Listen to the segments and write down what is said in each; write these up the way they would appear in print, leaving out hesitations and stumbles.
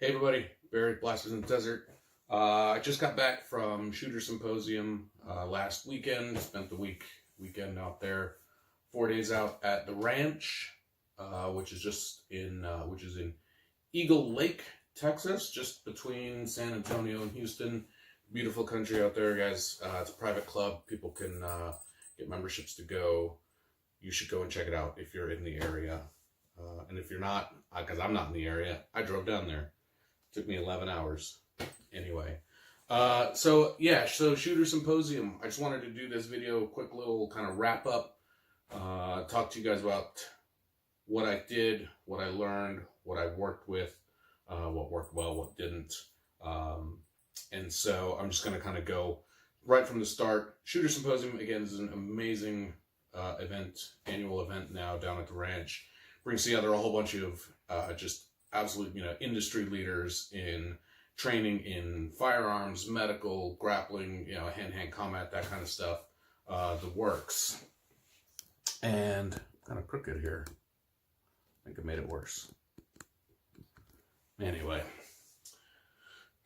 Hey everybody, Barry, Blasters in the Desert. I just got back from Shooter Symposium last weekend. Spent the weekend out there, 4 days out at the ranch, which is in Eagle Lake, Texas, just between San Antonio and Houston. Beautiful country out there, guys. It's a private club. People can get memberships to go. You should go and check it out if you're in the area. And if you're not, because I'm not in the area, I drove down there. Took me 11 hours. Anyway. So Shooter Symposium. I just wanted to do this video, quick little kind of wrap up. Talk to you guys about what I did, what I learned, what I worked with, what worked well, what didn't. And so I'm just going to kind of go right from the start. Shooter Symposium, again, is an amazing annual event now down at the ranch. Brings together a whole bunch of just absolute, industry leaders in training in firearms, medical, grappling, hand-to-hand combat, that kind of stuff, the works. And kind of crooked here. I think I made it worse. Anyway.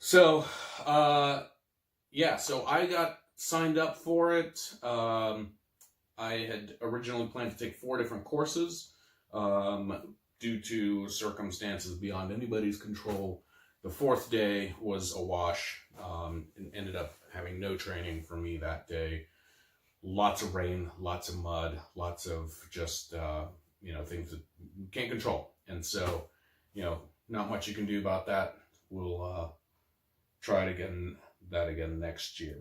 So, so I got signed up for it. I had originally planned to take 4 different courses. Due to circumstances beyond anybody's control, the 4th day was a wash, and ended up having no training for me that day. Lots of rain, lots of mud, lots of just, things that you can't control. And so, not much you can do about that. We'll try it again next year.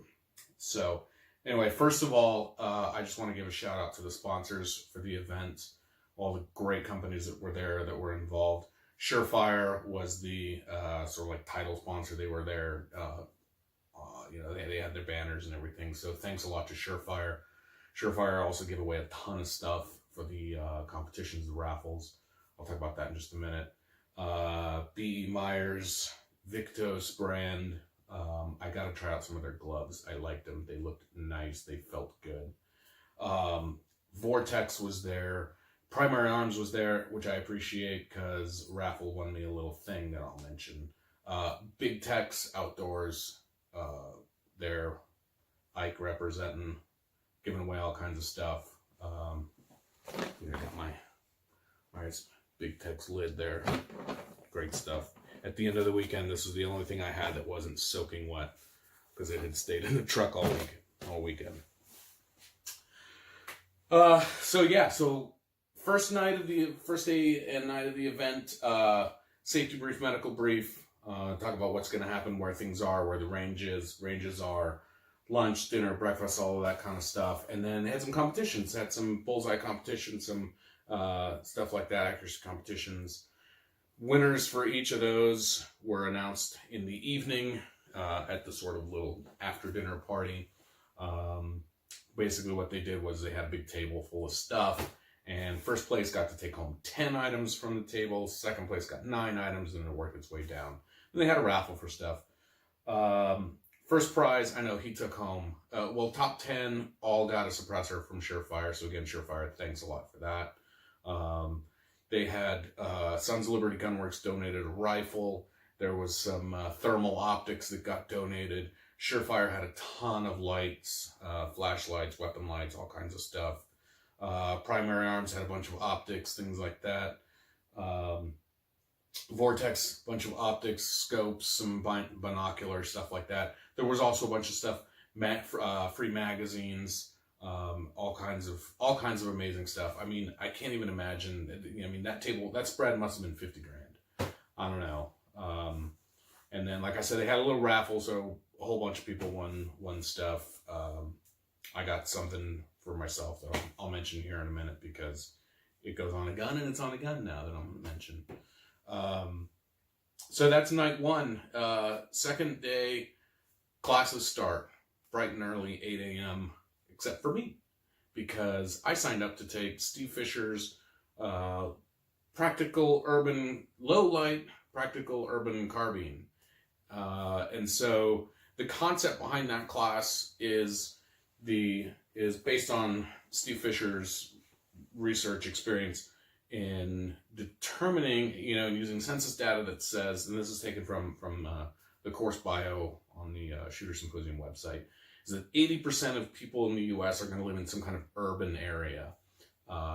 So anyway, first of all, I just want to give a shout out to the sponsors for the event. All the great companies that were there, that were involved. Surefire was the sort of like title sponsor. They were there. They had their banners and everything. So thanks a lot to Surefire. Surefire also gave away a ton of stuff for the competitions, the raffles. I'll talk about that in just a minute. B.E. Myers, Victos brand. I got to try out some of their gloves. I liked them. They looked nice. They felt good. Vortex was there. Primary Arms was there, which I appreciate because raffle won me a little thing that I'll mention. Big Tex Outdoors, there. Ike representing, giving away all kinds of stuff. I got my Big Tex lid there. Great stuff. At the end of the weekend, this was the only thing I had that wasn't soaking wet because it had stayed in the truck all weekend. So first day and night of the event, safety brief, medical brief, talk about what's going to happen, where things are, where the ranges are, lunch, dinner, breakfast, all of that kind of stuff. And then had some competitions, had some bullseye competitions, some stuff like that, accuracy competitions. Winners for each of those were announced in the evening at the sort of little after dinner party. Basically what they did was they had a big table full of stuff. And first place got to take home 10 items from the table. Second place got 9 items, and it worked its way down. And they had a raffle for stuff. First prize, I know he took home. Top 10 all got a suppressor from Surefire. So again, Surefire, thanks a lot for that. They had Sons of Liberty Gunworks donated a rifle. There was some thermal optics that got donated. Surefire had a ton of lights, flashlights, weapon lights, all kinds of stuff. Primary Arms had a bunch of optics, things like that. Vortex, bunch of optics, scopes, some binoculars, stuff like that. There was also a bunch of stuff, free magazines, all kinds of amazing stuff. I mean, I can't even imagine. That spread must have been 50 grand. I don't know. And then, like I said, they had a little raffle, so a whole bunch of people won stuff. I got something for myself that I'll mention here in a minute because it goes on a gun, and it's on a gun now that I'm going to mention. So that's night 1. Second day, classes start bright and early, 8 a.m., except for me, because I signed up to take Steve Fisher's Practical Urban Low-Light Practical Urban Carbine. And so the concept behind that class is based on Steve Fisher's research experience in determining, using census data that says, and this is taken from the course bio on the Shooter Symposium website, is that 80% of people in the U.S. are going to live in some kind of urban area,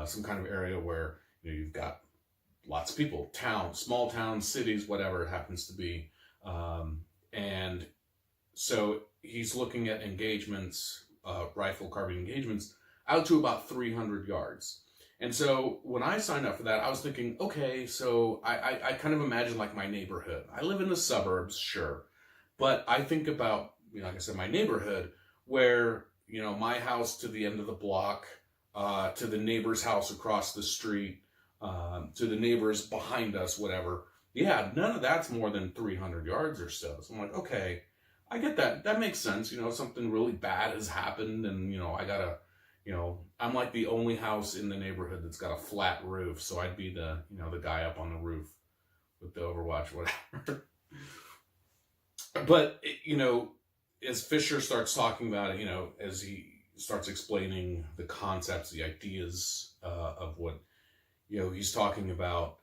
some kind of area where you've got lots of people, towns, small towns, cities, whatever it happens to be. And so he's looking at engagements, rifle carbine engagements, out to about 300 yards. And so when I signed up for that, I was thinking, okay, so I kind of imagine like my neighborhood. I live in the suburbs, sure. But I think about, like I said, my neighborhood where, my house to the end of the block, to the neighbor's house across the street, to the neighbors behind us, whatever. Yeah, none of that's more than 300 yards or so. So I'm like, okay, I get that. That makes sense. Something really bad has happened and, I gotta, I'm like the only house in the neighborhood that's got a flat roof. So I'd be the, the guy up on the roof with the Overwatch, whatever. But, as Fisher starts talking about it, as he starts explaining the concepts, the ideas of what, he's talking about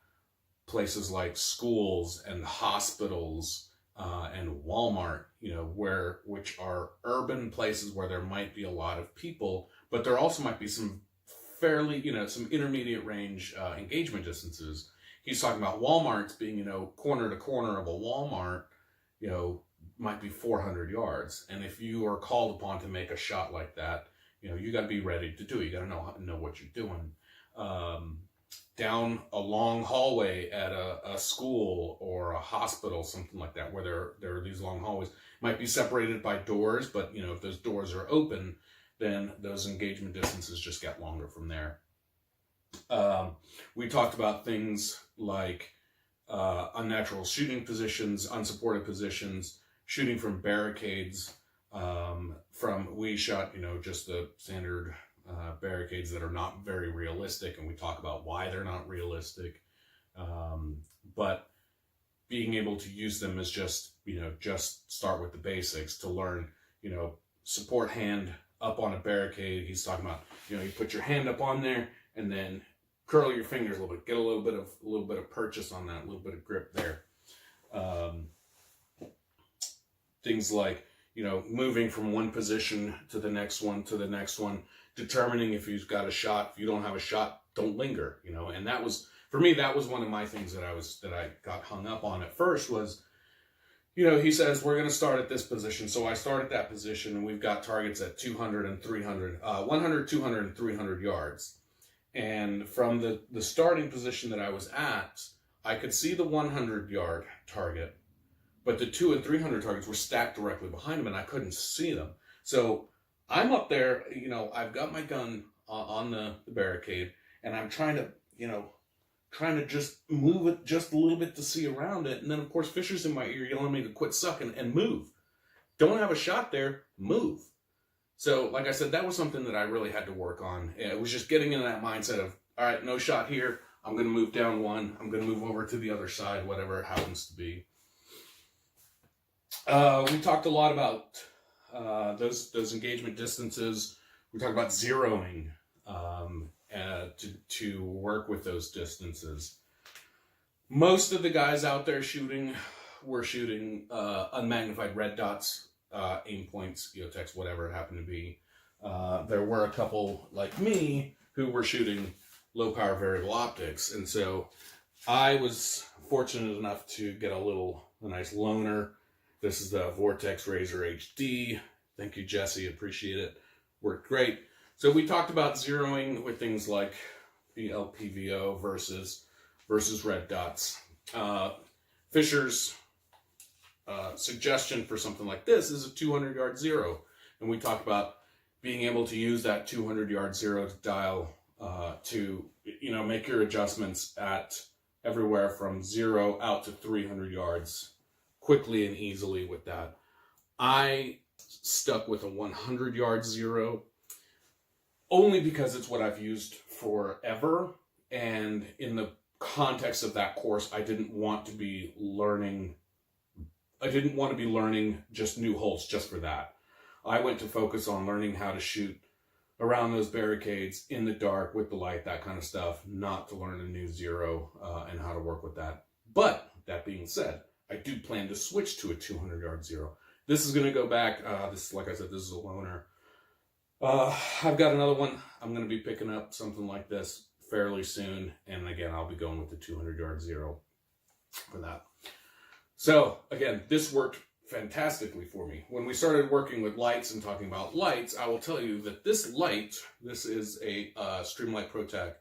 places like schools and hospitals and Walmart, which are urban places where there might be a lot of people, but there also might be some fairly, some intermediate range engagement distances. He's talking about Walmarts being, corner to corner of a Walmart, might be 400 yards. And if you are called upon to make a shot like that, you got to be ready to do it. You got to know what you're doing. Down a long hallway at a school or a hospital, something like that, where there are these long hallways, might be separated by doors, but if those doors are open, then those engagement distances just get longer from there. We talked about things like unnatural shooting positions, unsupported positions, shooting from barricades. We shot, just the standard barricades that are not very realistic, and we talk about why they're not realistic. But being able to use them is just start with the basics to learn, support hand up on a barricade. He's talking about, you put your hand up on there and then curl your fingers a little bit, get a little bit of purchase on that, a little bit of grip there. Things like, moving from one position to the next one, determining if you've got a shot. If you don't have a shot, don't linger, and that was, for me, that was one of my things that I got hung up on at first was, he says, we're going to start at this position. So I start at that position and we've got targets at 200 and 300, 100, 200 and 300 yards. And from the starting position that I was at, I could see the 100 yard target, but the 200 and 300 targets were stacked directly behind him and I couldn't see them. So I'm up there, I've got my gun on the barricade and I'm trying to just move it just a little bit to see around it. And then of course Fisher's in my ear yelling at me to quit sucking and move. Don't have a shot there, move. So like I said, that was something that I really had to work on. It was just getting into that mindset of, all right, no shot here. I'm going to move down one. I'm going to move over to the other side, whatever it happens to be. We talked a lot about those engagement distances. We talked about zeroing to work with those distances. Most of the guys out there were shooting unmagnified red dots, aim points, EOTechs, whatever it happened to be. There were a couple like me who were shooting low power variable optics, and so I was fortunate enough to get a nice loaner. This is the Vortex Razor HD. Thank you, Jesse. Appreciate it. Worked great. So we talked about zeroing with things like the LPVO versus red dots. Fisher's suggestion for something like this is a 200-yard zero. And we talked about being able to use that 200-yard zero to dial to make your adjustments at everywhere from 0 out to 300 yards quickly and easily with that. I stuck with a 100-yard zero only because it's what I've used forever, and in the context of that course, I didn't want to be learning just new holes just for that. I went to focus on learning how to shoot around those barricades in the dark with the light, that kind of stuff, not to learn a new zero and how to work with that. But that being said, I do plan to switch to a 200-yard zero. This is going to go back. This, like I said, this is a loaner. I've got another one. I'm going to be picking up something like this fairly soon. And again, I'll be going with the 200-yard zero for that. So again, this worked fantastically for me. When we started working with lights and talking about lights, I will tell you that this light, this is a Streamlight ProTac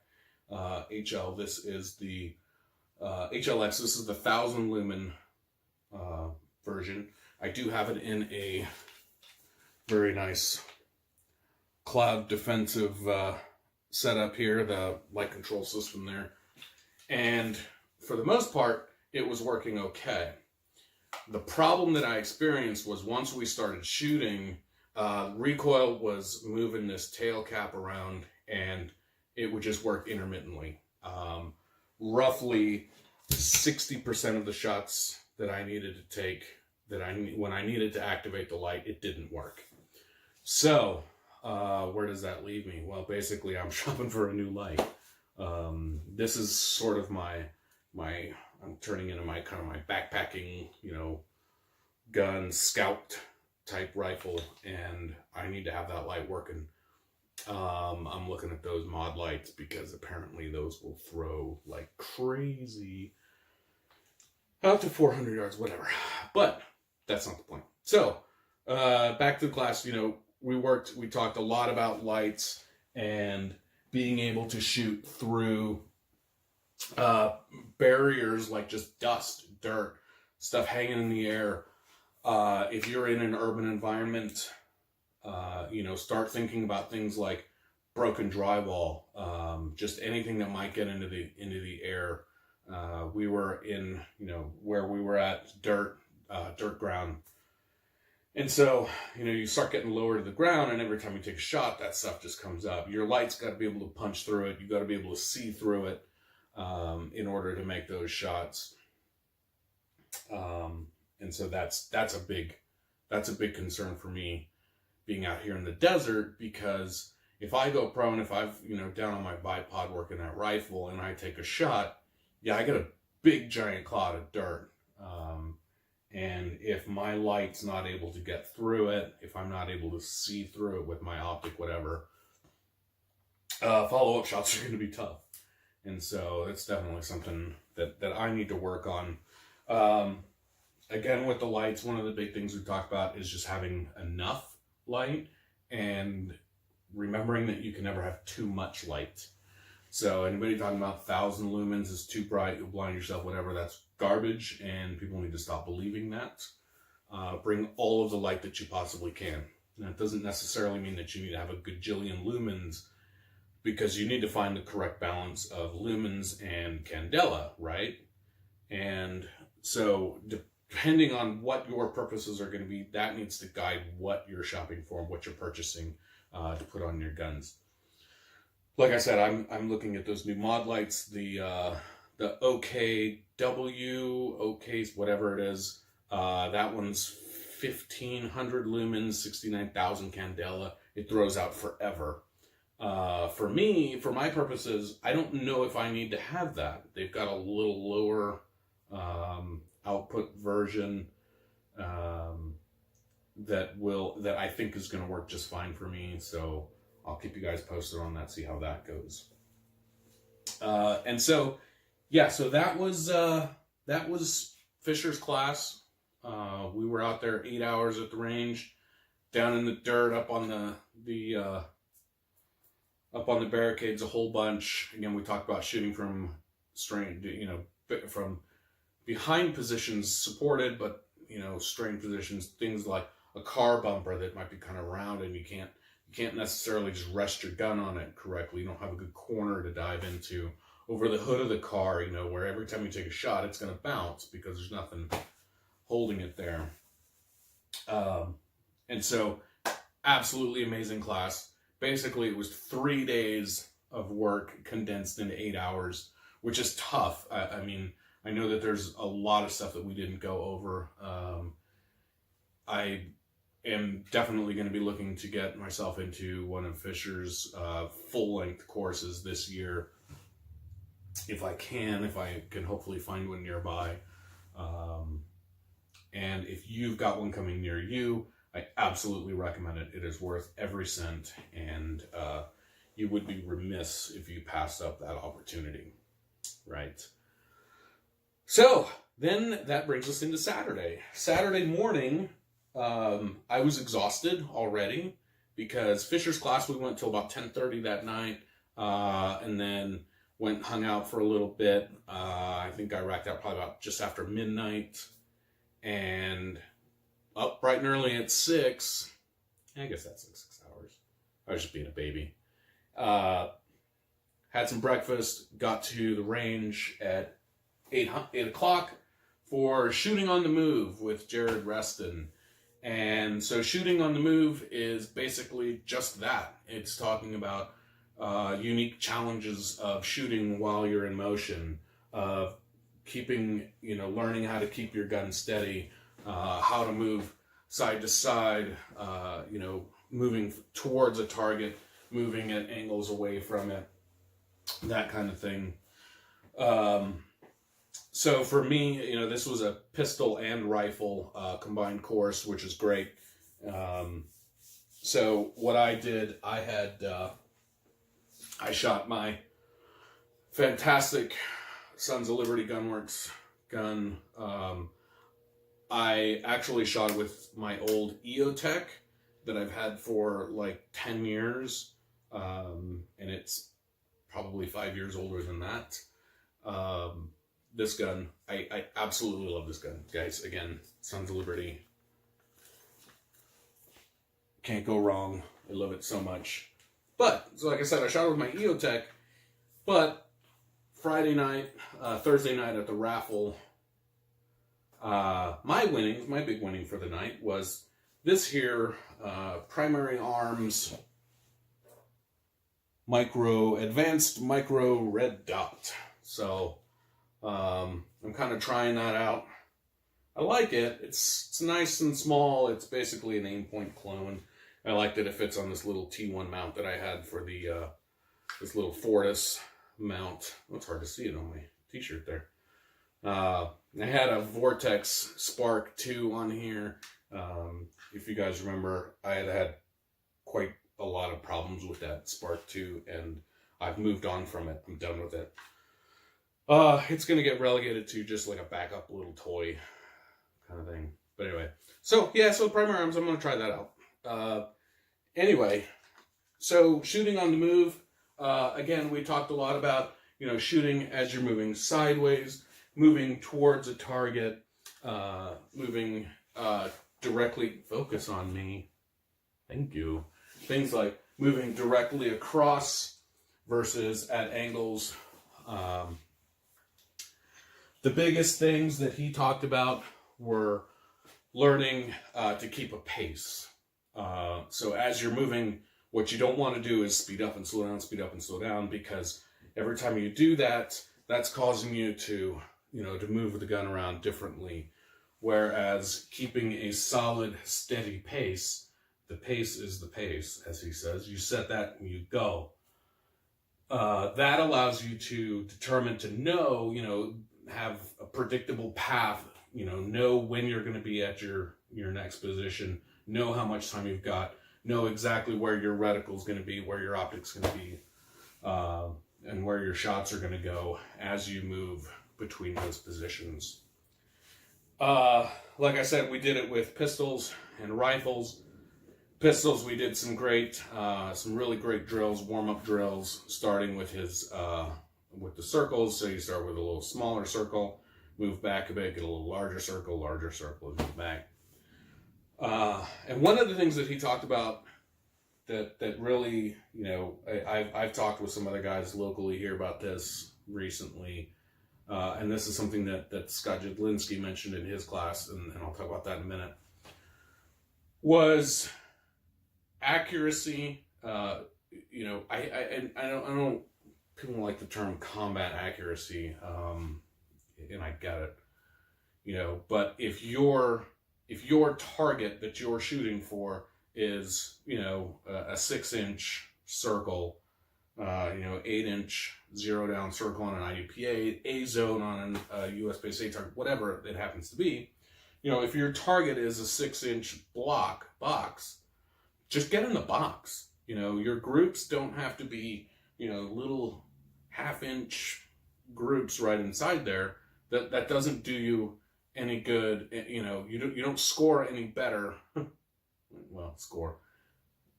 HL. This is the HLX. This is the 1,000 lumen version. I do have it in a very nice cloud defensive setup here, the light control system there. And for the most part, it was working okay. The problem that I experienced was once we started shooting, recoil was moving this tail cap around and it would just work intermittently. Roughly 60% of the shots that I needed to take, when I needed to activate the light, it didn't work. So, where does that leave me? Well, basically, I'm shopping for a new light. This is sort of I'm turning into my kind of my backpacking, gun scout type rifle, and I need to have that light working. I'm looking at those mod lights because apparently those will throw like crazy out to 400 yards, whatever. But that's not the point. So, back to the class, we talked a lot about lights and being able to shoot through barriers like just dust, dirt, stuff hanging in the air. If you're in an urban environment, start thinking about things like broken drywall, just anything that might get into the air. We were in, where we were at, dirt ground. And so, you start getting lower to the ground, and every time you take a shot, that stuff just comes up. Your light's got to be able to punch through it. You got to be able to see through it in order to make those shots. And so that's a big concern for me being out here in the desert, because if I go prone, if I've, down on my bipod working that rifle and I take a shot, I get a big giant cloud of dirt. And if my light's not able to get through it, if I'm not able to see through it with my optic, whatever, follow-up shots are going to be tough. And so it's definitely something that I need to work on. Again, with the lights, one of the big things we talked about is just having enough light and remembering that you can never have too much light. So anybody talking about 1,000 lumens is too bright, you'll blind yourself, whatever, that's garbage, and people need to stop believing that. Bring all of the light that you possibly can. Now, it doesn't necessarily mean that you need to have a gajillion lumens, because you need to find the correct balance of lumens and candela, right? And so depending on what your purposes are going to be, that needs to guide what you're shopping for and what you're purchasing to put on your guns. Like I said, I'm looking at those new mod lights, the OKW, OKs, whatever it is. That one's 1,500 lumens, 69,000 candela. It throws out forever. For me, for my purposes, I don't know if I need to have that. They've got a little lower output version that I think is going to work just fine for me. So I'll keep you guys posted on that, see how that goes. And so, so that was Fisher's class. We were out there 8 hours at the range, down in the dirt, up on the barricades a whole bunch. Again, we talked about shooting from from behind positions, supported, but strained positions, things like a car bumper that might be kind of round and you can't necessarily just rest your gun on it correctly. You don't have a good corner to dive into. Over the hood of the car, where every time you take a shot, it's going to bounce because there's nothing holding it there. And so, absolutely amazing class. Basically, it was 3 days of work condensed into 8 hours, which is tough. I mean, I know that there's a lot of stuff that we didn't go over. I am definitely going to be looking to get myself into one of Fisher's full-length courses this year, if I can hopefully find one nearby. And if you've got one coming near you, I absolutely recommend it. It is worth every cent, and you would be remiss if you passed up that opportunity, right? So then that brings us into Saturday. Saturday morning, I was exhausted already because Fisher's class, we went till about 10:30 that night, and then went and hung out for a little bit. I think I racked out probably about just after midnight, and up bright and early at 6. I guess that's like 6 hours. I was just being a baby. Had some breakfast, got to the range at 8 o'clock for Shooting on the Move with Jared Reston. And so Shooting on the Move is basically just that. It's talking about unique challenges of shooting while you're in motion, of keeping, learning how to keep your gun steady, how to move side to side, moving towards a target, moving at angles away from it, that kind of thing. So for me, this was a pistol and rifle combined course, which is great. So what I did, I shot my fantastic Sons of Liberty Gunworks gun. I actually shot with my old EOTech that I've had for like 10 years. And it's probably 5 years older than that. This gun, I absolutely love this gun, guys. Again, Sons of Liberty. Can't go wrong. I love it so much. But, so like I said, I shot it with my EOTech, but Friday night, Thursday night at the raffle, my big winning for the night was this here Primary Arms Advanced Micro Red Dot. So, I'm kind of trying that out. I like it. It's nice and small. It's basically an aim point clone. I like that it fits on this little T1 mount that I had for the this little Fortis mount. Oh, it's hard to see it on my t-shirt there. I had a Vortex Spark 2 on here. If you guys remember, I had quite a lot of problems with that Spark 2, and I've moved on from it. I'm done with it. It's going to get relegated to just like a backup little toy kind of thing. But anyway, so Primary Arms, I'm going to try that out. Anyway, so Shooting on the Move, again, we talked a lot about, shooting as you're moving sideways, moving towards a target, moving directly, focus on me, thank you, things like moving directly across versus at angles. The biggest things that he talked about were learning to keep a pace. So as you're moving, what you don't want to do is speed up and slow down, because every time you do that, that's causing you to, to move the gun around differently. Whereas keeping a solid, steady pace, the pace is the pace, as he says. You set that and you go. That allows you to determine to know, have a predictable path, know when you're going to be at your next position, know how much time you've got, know exactly where your reticle is going to be, where your optic's going to be, and where your shots are going to go as you move between those positions. Like I said, we did it with pistols and rifles. Pistols, we did some really great drills, warm-up drills, starting with with the circles. So you start with a little smaller circle, move back a bit, get a little larger circle, and move back. And one of the things that he talked about that really, I've talked with some other guys locally here about this recently, and this is something that Scott Jedlinski mentioned in his class, and I'll talk about that in a minute, was accuracy. I don't people don't like the term combat accuracy, and I get it, but if if your target that you're shooting for is, a 6-inch circle, 8-inch zero down circle on an IDPA, A zone on a US-based A target, whatever it happens to be, if your target is a 6-inch box, just get in the box. Your groups don't have to be, little half-inch groups right inside there. That doesn't do you any good. You don't score any better. Well, score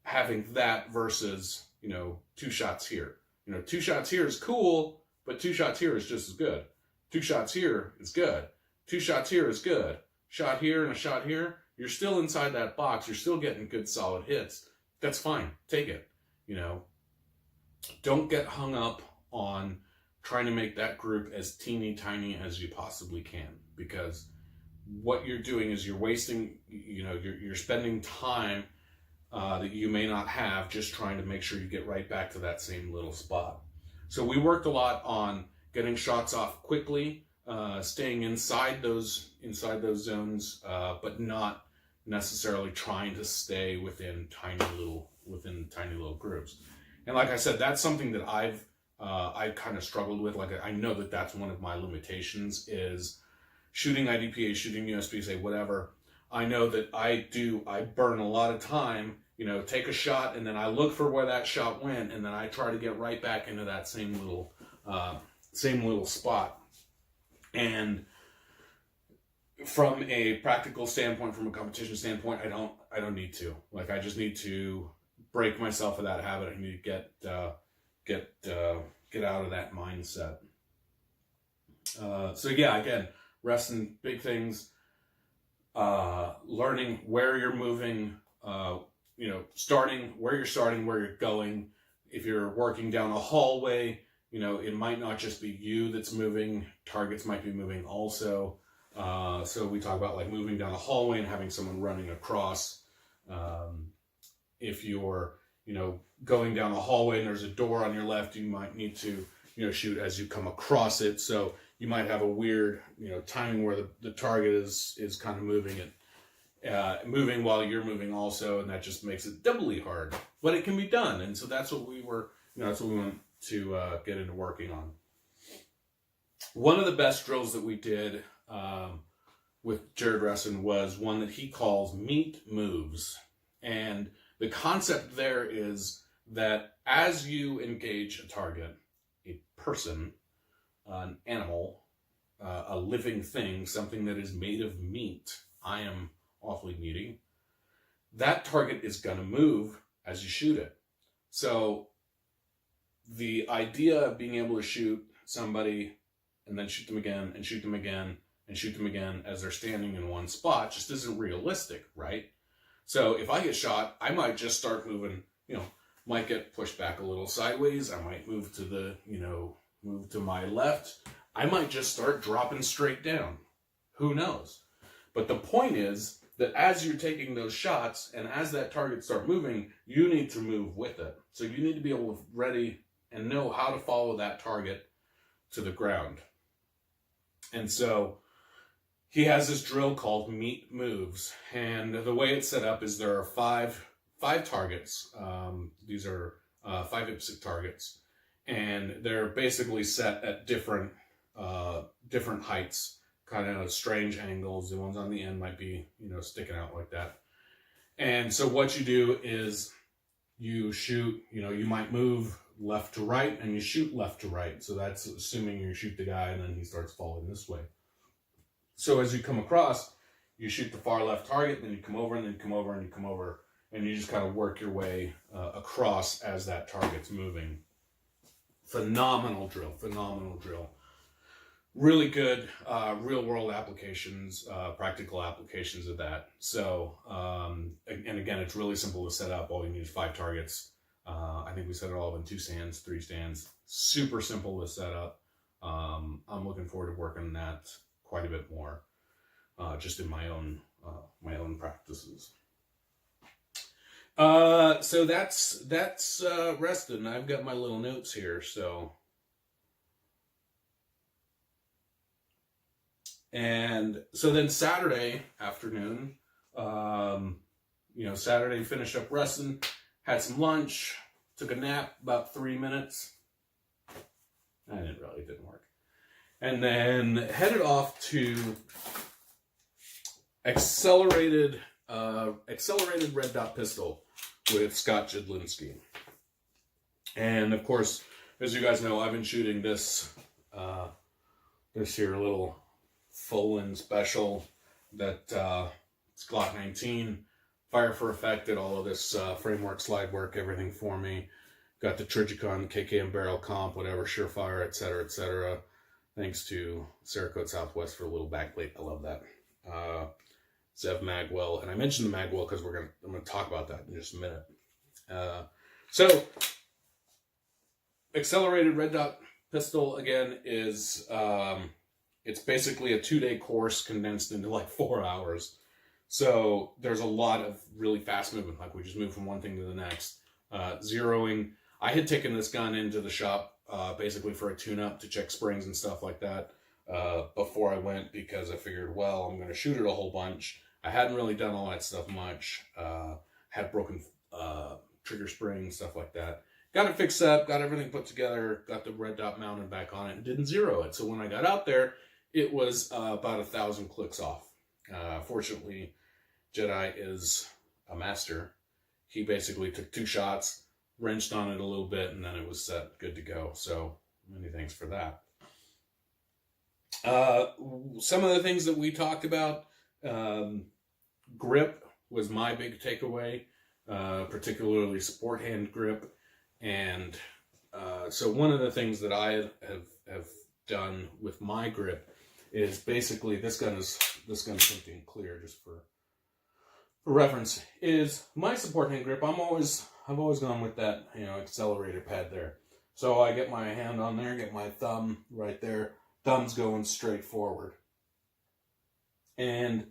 having that versus 2 shots here. 2 shots here is cool, but 2 shots here is just as good. 2 shots here is good. 2 shots here is good. Shot here and a shot here. You're still inside that box. You're still getting good solid hits. That's fine. Take it. Don't get hung up on trying to make that group as teeny tiny as you possibly can, because what you're doing is you're wasting, you're spending time that you may not have just trying to make sure you get right back to that same little spot. So we worked a lot on getting shots off quickly, staying inside those zones, but not necessarily trying to stay within tiny little groups. And like I said, that's something that I've kind of struggled with. Like, I know that that's one of my limitations is shooting IDPA, shooting USPSA, whatever. I know that I burn a lot of time, take a shot and then I look for where that shot went and then I try to get right back into that same little spot. And from a practical standpoint, from a competition standpoint, I don't need to. Like, I just need to break myself of that habit. I need to get out of that mindset. So yeah, again, Reston, big things. Learning where you're moving. Starting where you're going. If you're working down a hallway, it might not just be you that's moving. Targets might be moving also. So we talk about like moving down a hallway and having someone running across. If you're, going down a hallway and there's a door on your left, you might need to, shoot as you come across it. So you might have a weird, timing where the target is kind of moving while you're moving also, and that just makes it doubly hard. But it can be done, and so that's what we want to get into working on. One of the best drills that we did with Jared Reston was one that he calls meet moves. And the concept there is that as you engage a target, a person, an animal, a living thing, something that is made of meat, I am awfully meaty, that target is going to move as you shoot it. So the idea of being able to shoot somebody and then shoot them again and shoot them again and shoot them again as they're standing in one spot just isn't realistic, right? So if I get shot, I might just start moving, might get pushed back a little sideways. I might move to move to my left. I might just start dropping straight down. Who knows? But the point is that as you're taking those shots and as that target starts moving, you need to move with it. So you need to be able to ready and know how to follow that target to the ground. And so he has this drill called meet moves. And the way it's set up is there are five targets. These are 5 IPSC targets. And they're basically set at different heights, kind of strange angles. The ones on the end might be, sticking out like that. And so what you do is you shoot, you might move left to right and you shoot left to right. So that's assuming you shoot the guy and then he starts falling this way. So as you come across, you shoot the far left target, then you come over and then you come over and you come over, and you just kind of work your way across as that target's moving. Phenomenal drill. Really good real world applications, practical applications of that. So, and again, it's really simple to set up. All you need is 5 targets. I think we set it all up in 2 stands, 3 stands. Super simple to set up. I'm looking forward to working on that quite a bit more, just in my own practices. So that's Reston. I've got my little notes here, so. And so then Saturday afternoon, Saturday finished up Reston, had some lunch, took a nap about 3 minutes. It didn't work. And then headed off to accelerated red dot pistol with Scott Jedlinski. And of course, as you guys know, I've been shooting this here little full-in special that it's Glock 19, fire for effect, did all of this framework, slide work, everything for me. Got the Trigicon, KKM barrel comp, whatever, Surefire, etc., etc. Thanks to Cerakote Southwest for a little backplate. I love that. Zev Magwell, and I mentioned the Magwell because I'm gonna talk about that in just a minute. So, accelerated red dot pistol again is it's basically a 2-day course condensed into like 4 hours. So there's a lot of really fast movement. Like we just move from one thing to the next. Zeroing. I had taken this gun into the shop basically for a tune-up to check springs and stuff like that before I went, because I figured, well, I'm going to shoot it a whole bunch. I hadn't really done all that stuff much. Had broken trigger spring, stuff like that. Got it fixed up, got everything put together, got the red dot mounted back on it, and didn't zero it. So when I got out there, it was about 1,000 clicks off. Fortunately, Jedi is a master. He basically took 2 shots, wrenched on it a little bit, and then it was set, good to go. So many thanks for that. Some of the things that we talked about, grip was my big takeaway, particularly support hand grip. And so one of the things that I have done with my grip is basically this gun is something clear just for reference, is my support hand grip. I've always gone with that, accelerator pad there. So I get my hand on there, get my thumb right there, thumb's going straight forward. And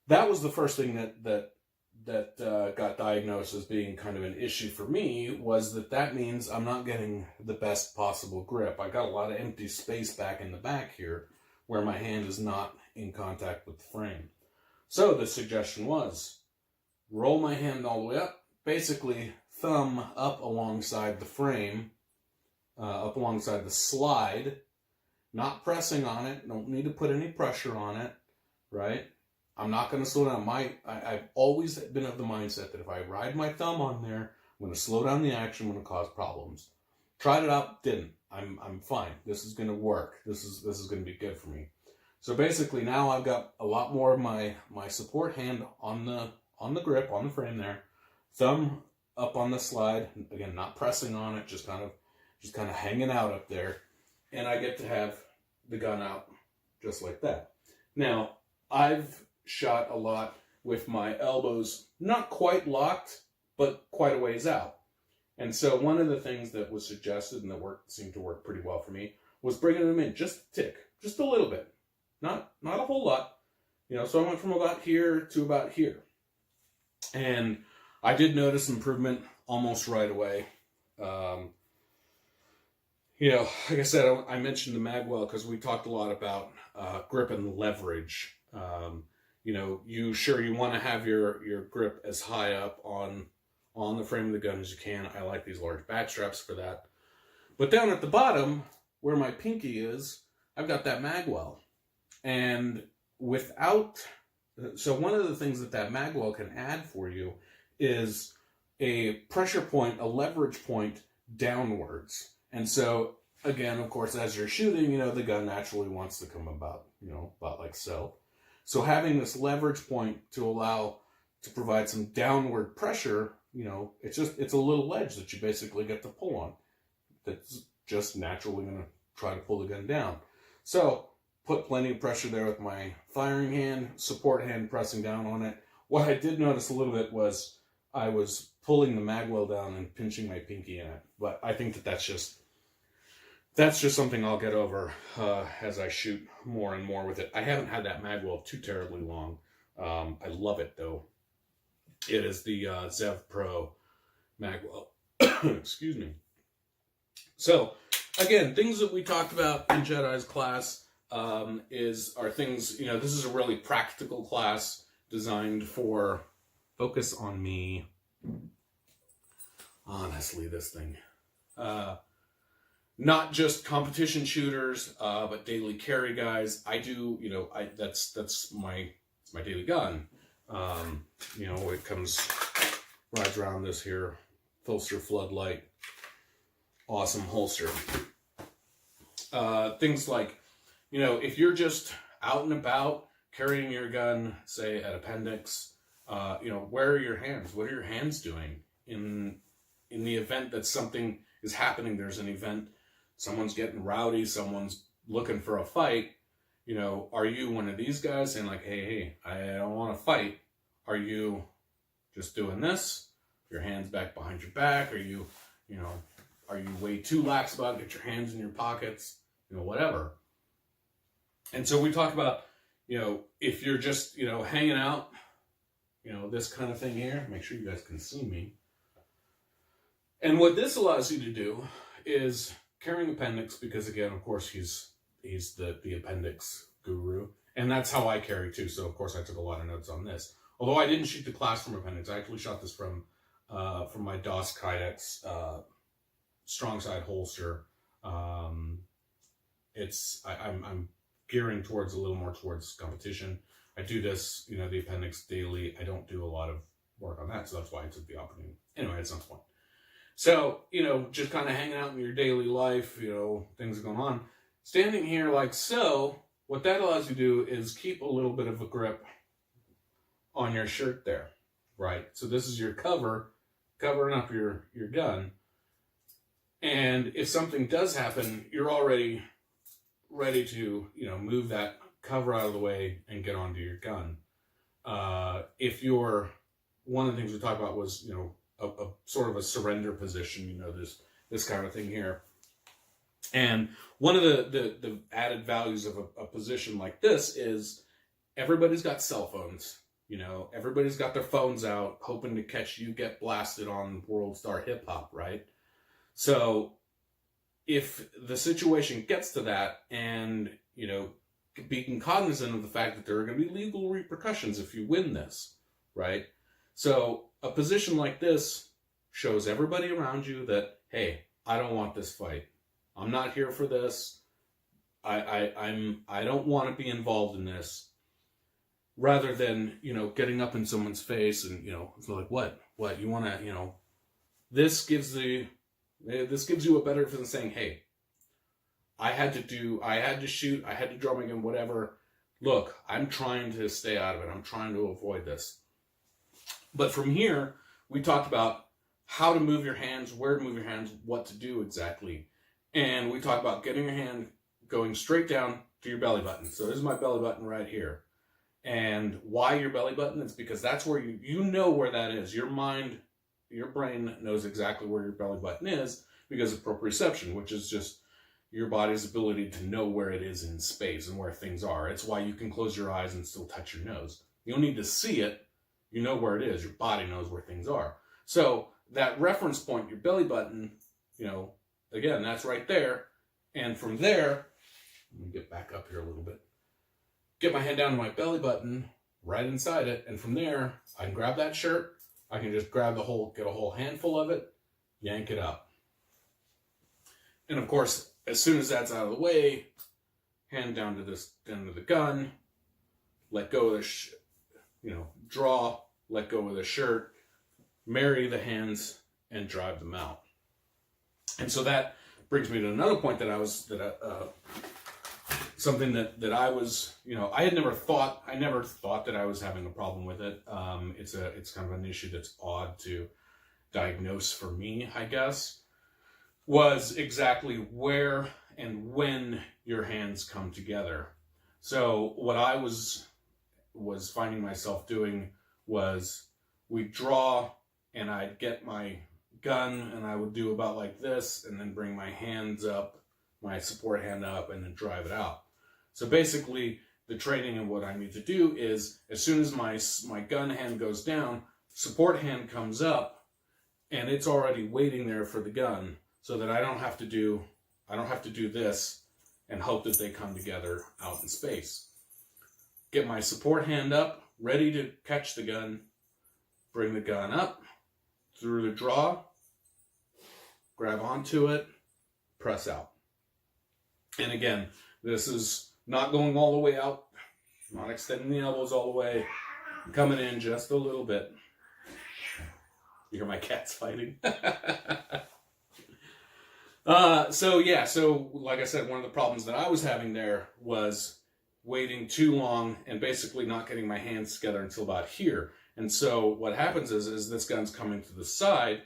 that was the first thing that got diagnosed as being kind of an issue for me, was that means I'm not getting the best possible grip. I got a lot of empty space back in the back here where my hand is not in contact with the frame. So the suggestion was, roll my hand all the way up, basically thumb up alongside the frame, up alongside the slide, not pressing on it, don't need to put any pressure on it, right? I'm not going to slow down. I've always been of the mindset that if I ride my thumb on there, I'm going to slow down the action, I'm going to cause problems. Tried it out, didn't. I'm fine. This is going to work. This is going to be good for me. So basically now I've got a lot more of my support hand on the grip, on the frame there. Thumb up on the slide. Again, not pressing on it, just kind of hanging out up there. And I get to have the gun out just like that. Now, I've shot a lot with my elbows not quite locked, but quite a ways out. And so one of the things that was suggested and that seemed to work pretty well for me was bringing them in just a tick, just a little bit, not a whole lot. So I went from about here to about here. And I did notice improvement almost right away. Like I said, I mentioned the Magwell because we talked a lot about grip and leverage. You want to have your grip as high up on the frame of the gun as you can. I like these large back straps for that. But down at the bottom, where my pinky is, I've got that Magwell. And so one of the things that Magwell can add for you is a pressure point, a leverage point downwards. And so, again, of course, as you're shooting, the gun naturally wants to come about like so. So having this leverage point to provide some downward pressure, it's a little ledge that you basically get to pull on. That's just naturally going to try to pull the gun down. So put plenty of pressure there with my firing hand, support hand pressing down on it. What I did notice a little bit was I was pulling the Magwell down and pinching my pinky in it. But I think that's just something I'll get over as I shoot more and more with it. I haven't had that Magwell too terribly long. I love it, though. It is the Zev Pro Magwell. Excuse me. So, again, things that we talked about in Jedi's class are things, this is a really practical class. designed for focus on me. Honestly, this thing. Not just competition shooters, but daily carry guys. I do, that's my daily gun. It rides around this here holster floodlight, awesome holster. Things like, if you're just out and about carrying your gun, say at appendix, where are your hands? What are your hands doing in the event that something is happening? There's an event, someone's getting rowdy, someone's looking for a fight. Are you one of these guys saying like, hey, I don't want to fight? Are you just doing this? Your hands back behind your back? Are you way too lax about it? Get your hands in your pockets, whatever. And so we talk about, if you're just, hanging out, this kind of thing here. Make sure you guys can see me. And what this allows you to do is carrying appendix, because again, of course, he's the appendix guru. And that's how I carry too. So of course I took a lot of notes on this. Although I didn't shoot the class from appendix. I actually shot this from my DOS Kydex strong side holster. I'm gearing towards a little more towards competition. I do this, the appendix daily. I don't do a lot of work on that, so that's why I took the opportunity. Anyway, it's not the point. So, just kind of hanging out in your daily life, things are going on. Standing here like so, what that allows you to do is keep a little bit of a grip on your shirt there, right? So this is your covering up your gun. And if something does happen, you're already ready to, move that cover out of the way and get onto your gun. If you're, one of the things we talked about was, a sort of a surrender position, this kind of thing here. And one of the added values of a position like this is everybody's got cell phones. Everybody's got their phones out hoping to catch you get blasted on World Star Hip Hop, right? So if the situation gets to that and, being cognizant of the fact that there are going to be legal repercussions if you win this, right? So a position like this shows everybody around you that, hey, I don't want this fight. I'm not here for this. I don't want to be involved in this. Rather than, getting up in someone's face and, it's like, what you want to, this gives you a better feeling saying, hey, I had to shoot, I had to draw my gun, whatever. Look, I'm trying to stay out of it. I'm trying to avoid this. But from here, we talked about how to move your hands, where to move your hands, what to do exactly. And we talked about getting your hand going straight down to your belly button. So this is my belly button right here. And why your belly button? It's because that's where you know where that is. Your mind, your brain knows exactly where your belly button is because of proprioception, which is just your body's ability to know where it is in space and where things are. It's why you can close your eyes and still touch your nose. You don't need to see it. You know where it is. Your body knows where things are. So that reference point, your belly button, again, that's right there. And from there, let me get back up here a little bit. Get my hand down to my belly button, right inside it. And from there, I can grab that shirt. I can just grab get a whole handful of it, yank it up. And of course, as soon as that's out of the way, hand down to the gun, let go of the, draw, let go of the shirt, marry the hands, and drive them out. And so that brings me to another point something that I was, I never thought that I was having a problem with it. It's kind of an issue that's odd to diagnose for me, I guess, was exactly where and when your hands come together. So what I was finding myself doing was we'd draw and I'd get my gun and I would do about like this and then bring my hands up, my support hand up, and then drive it out. So basically the training and what I need to do is as soon as my gun hand goes down, support hand comes up and it's already waiting there for the gun so that I don't have to do this and hope that they come together out in space. Get my support hand up, ready to catch the gun, bring the gun up through the draw, grab onto it, press out. And again, this is not going all the way out, not extending the elbows all the way, coming in just a little bit. You hear my cats fighting? So like I said, one of the problems that I was having there was waiting too long and basically not getting my hands together until about here. And so what happens is this gun's coming to the side,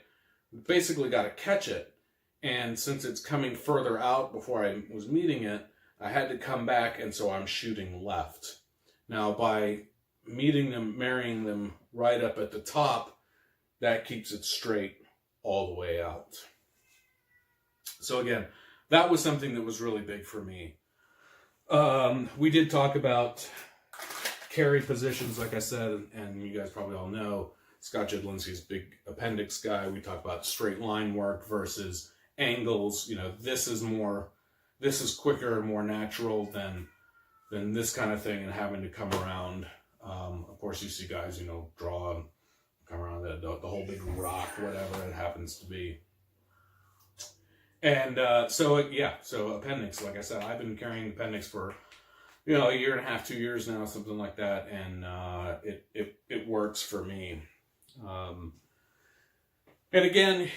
basically got to catch it. And since it's coming further out before I was meeting it, I had to come back, and so I'm shooting left. Now, by meeting them, marrying them right up at the top, that keeps it straight all the way out. So again, that was something that was really big for me. We did talk about carry positions, like I said, and you guys probably all know, Scott Jedlinski's big appendix guy. We talk about straight line work versus angles. You know, this is quicker and more natural than this kind of thing and having to come around. Of course, you see guys, draw and come around the whole big rock, whatever it happens to be. And so appendix, like I said, I've been carrying appendix for, a year and a half, 2 years now, something like that. And it works for me. And again,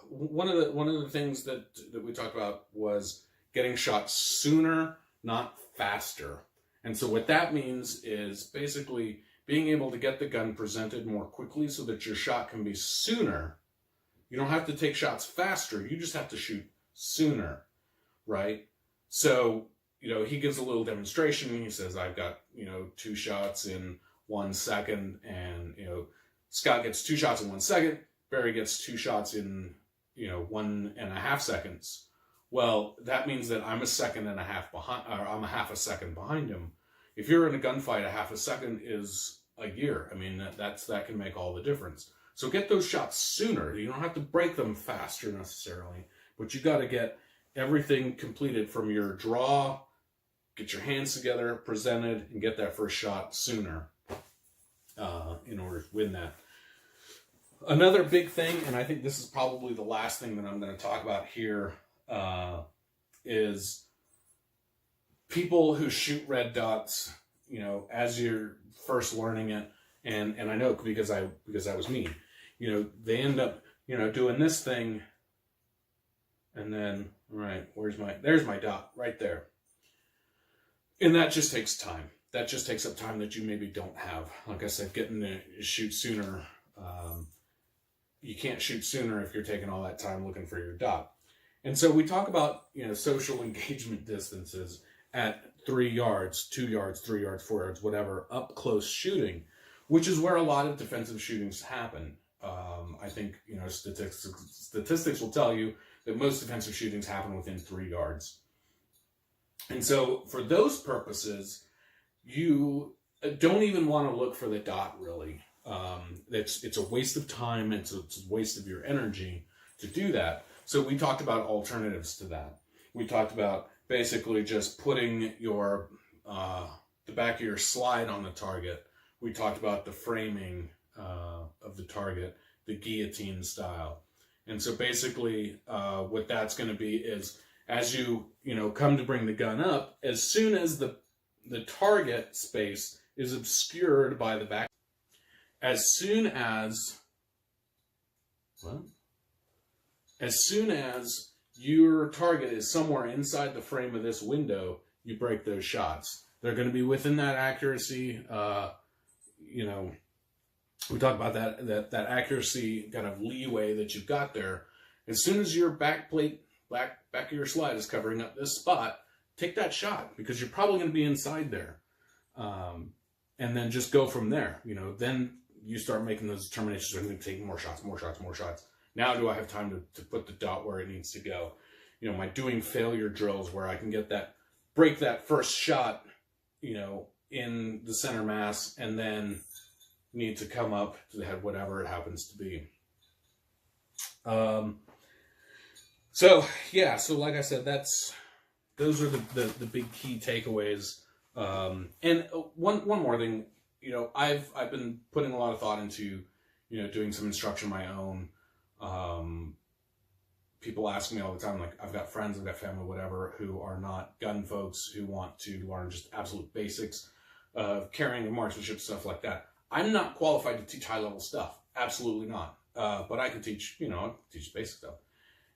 one of the things that we talked about was getting shot sooner, not faster. And so what that means is basically being able to get the gun presented more quickly so that your shot can be sooner. You don't have to take shots faster. You just have to shoot sooner, right? So, he gives a little demonstration. He says, I've got, 2 shots in 1 second. And, Scott gets 2 shots in 1 second. Barry gets 2 shots in, 1.5 seconds. Well, that means that I'm a second and a half behind, or I'm a half a second behind him. If you're in a gunfight, a half a second is a year. I mean, that can make all the difference. So get those shots sooner. You don't have to break them faster necessarily, but you got to get everything completed from your draw, get your hands together, presented, and get that first shot sooner in order to win that. Another big thing, and I think this is probably the last thing that I'm going to talk about here, is people who shoot red dots, as you're first learning it, and I know because that was me. They end up, doing this thing, and then, all right, there's my dot right there. And that just takes time. That just takes up time that you maybe don't have. Like I said, getting to shoot sooner, you can't shoot sooner if you're taking all that time looking for your dot. And so we talk about, social engagement distances at 3 yards, 2 yards, 3 yards, 4 yards, whatever, up close shooting, which is where a lot of defensive shootings happen. I think, statistics will tell you that most defensive shootings happen within 3 yards. And so for those purposes, you don't even want to look for the dot, really. It's a waste of time. It's a waste of your energy to do that. So we talked about alternatives to that. We talked about basically just putting the back of your slide on the target. We talked about the framing of the target, the guillotine style. And so basically what that's going to be is as you come to bring the gun up, as soon as the target space is obscured by the back, as soon as your target is somewhere inside the frame of this window, you break those shots. They're going to be within that accuracy. We talk about that accuracy kind of leeway that you've got there. As soon as your back of your slide is covering up this spot, take that shot because you're probably going to be inside there. And then just go from there. Then you start making those determinations. I'm going to take more shots. Now do I have time to put the dot where it needs to go? My doing failure drills where I can break that first shot, in the center mass and then need to come up to the head, whatever it happens to be. So like I said, those are the big key takeaways. And one more thing, you know, I've been putting a lot of thought into, you know, doing some instruction of my own. People ask me all the time, like, I've got friends, I've got family, whatever, who are not gun folks, who want to learn just absolute basics of carrying and marksmanship, stuff like that. I'm not qualified to teach high-level stuff. Absolutely not. But I can teach, you know, teach basic stuff.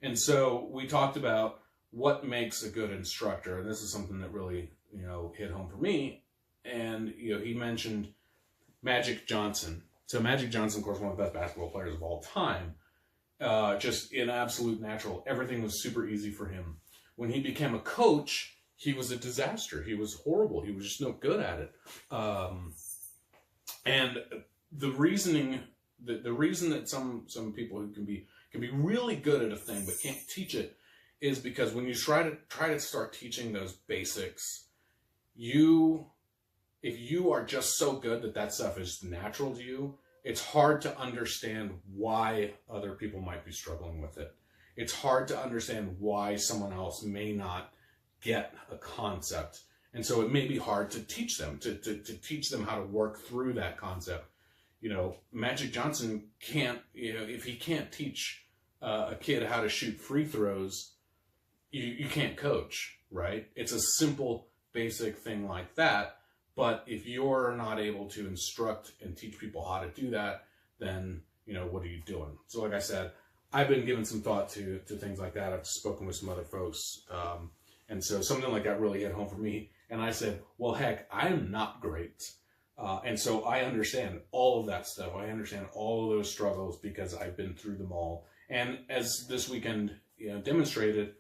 And so we talked about what makes a good instructor. And this is something that really, you know, hit home for me. And, you know, he mentioned Magic Johnson. So Magic Johnson, of course, one of the best basketball players of all time. Just an absolute natural. Everything was super easy for him. When he became a coach, he was a disaster. He was horrible. He was just no good at it. And the reasoning, the reason that some people who can be really good at a thing but can't teach it is because when you try to start teaching those basics, if you are just so good that stuff is natural to you, it's hard to understand why other people might be struggling with it. It's hard to understand why someone else may not get a concept. And so it may be hard to teach them, to teach them how to work through that concept. You know, Magic Johnson can't, you know, if he can't teach a kid how to shoot free throws, you can't coach, right? It's a simple, basic thing like that. But if you're not able to instruct and teach people how to do that, then, you know, what are you doing? So like I said, I've been giving some thought to things like that. I've spoken with some other folks. And so something like that really hit home for me. And I said, well, heck, I'm not great. And so I understand all of that stuff. I understand all of those struggles because I've been through them all. And as this weekend, you know, demonstrated,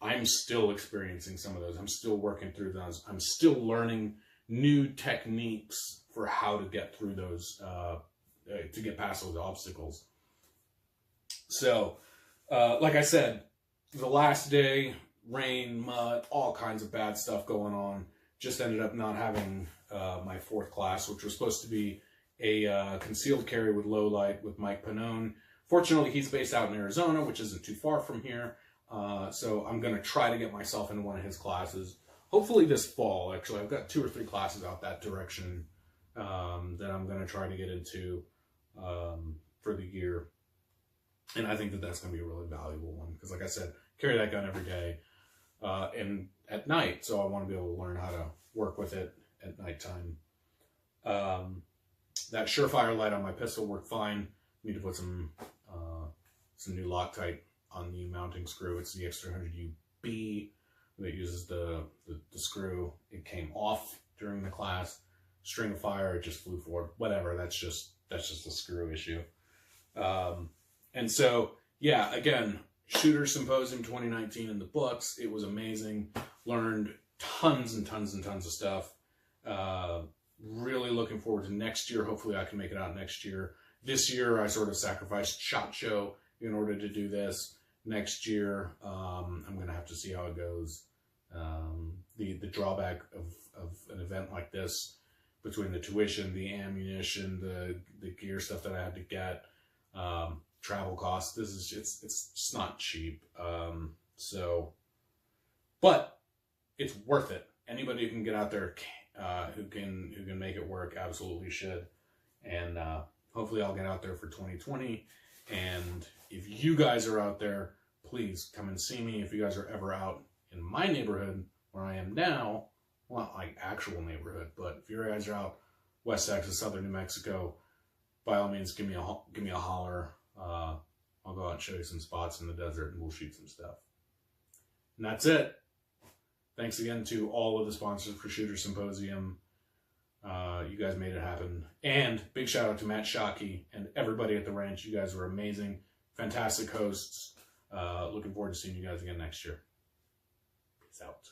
I'm still experiencing some of those. I'm still working through those. I'm still learning new techniques for how to get through those, to get past those obstacles. So, like I said, the last day, rain, mud, all kinds of bad stuff going on. Just ended up not having my fourth class, which was supposed to be a concealed carry with low light with Mike Pannone. Fortunately, he's based out in Arizona, which isn't too far from here. So I'm going to try to get myself into one of his classes. Hopefully this fall, actually. I've got 2 or 3 classes out that direction that I'm going to try to get into for the year. And I think that that's going to be a really valuable one. Because like I said, carry that gun every day and at night. So I want to be able to learn how to work with it at nighttime. That Surefire light on my pistol worked fine. Need to put some new Loctite on the mounting screw. It's the X300UB that uses the screw. It came off during the class. String of fire, it just flew forward. Whatever, that's just a screw issue. And so, yeah, again, Shooter Symposium 2019 in the books. It was amazing. Learned tons and tons and tons of stuff. Really looking forward to next year. Hopefully I can make it out next year. This year I sort of sacrificed SHOT Show in order to do this. Next year, I'm going to have to see how it goes. The drawback of an event like this, between the tuition, the ammunition, the gear stuff that I had to get, travel costs, it's just not cheap. But it's worth it. Anybody who can get out there, who can make it work, absolutely should. And hopefully I'll get out there for 2020. And if you guys are out there, please come and see me. If you guys are ever out in my neighborhood where I am now, well, not like actual neighborhood, but if you guys are out West Texas, Southern New Mexico, by all means, give me a holler. I'll go out and show you some spots in the desert and we'll shoot some stuff. And that's it. Thanks again to all of the sponsors for Shooter Symposium. You guys made it happen. And big shout out to Matt Shockey and everybody at the ranch. You guys were amazing. Fantastic hosts. Looking forward to seeing you guys again next year. Peace out.